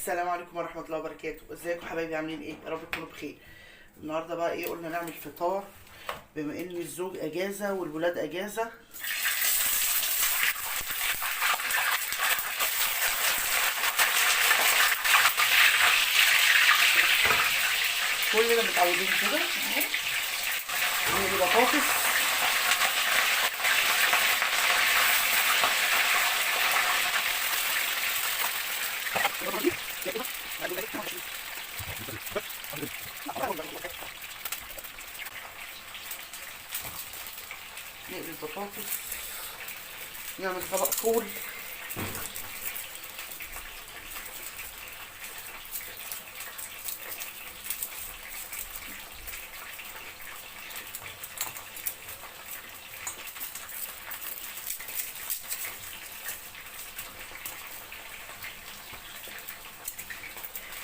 السلام عليكم ورحمة الله وبركاته. ازيكم حبايبي؟ عاملين ايه؟ يا رب تكونوا بخير. النهارده بقى ايه؟ قلنا نعمل فطار بما ان الزوج اجازة والولاد اجازة. كلنا متعودين كده اهو. نقلي بطاطس نقلي البطاطس، نعمل طبق فول.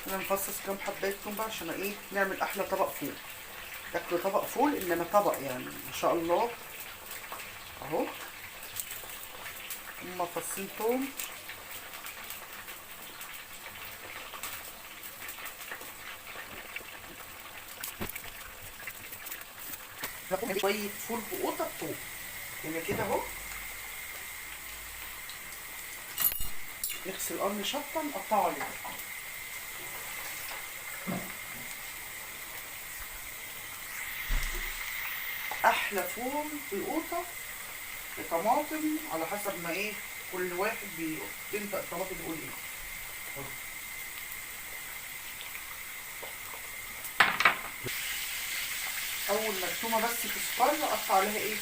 انا مفصص كام حبايه توم بقى عشان ايه؟ نعمل احلى طبق فول. تاكلوا طبق فول انما طبق يعني ما شاء الله اهو. هما فصين توم، شويه فول بقوطه بتوم هنا كده اهو. نغسل قرن شطه نقطعه عليه. احلى فول بقوطه بطماطم على حسب ما ايه كل واحد بينطق الطماطم بيقول ايه. اول ما التومه بس تصفر اقطع عليها ايه؟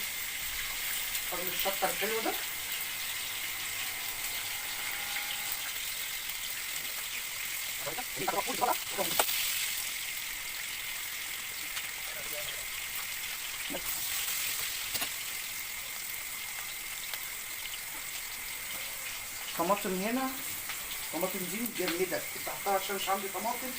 قرن الشطه الحلو ده. طماطم هنا، طماطم دي متجمده كنت حطها عشان مش عندي طماطم.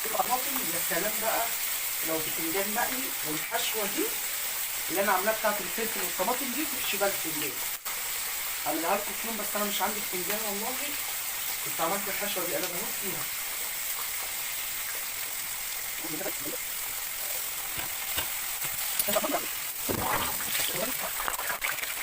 الطماطم يا سلام بقى لو بتنجان مقلي والحشوه دي اللي انا عاملاها بتاعت الفلفل والطماطم دي تحشي بقى البتنجان. هعملها لكم في يوم بس انا مش عندي بتنجان والله. كنت عملت الحشوه دي انا بموت فيها.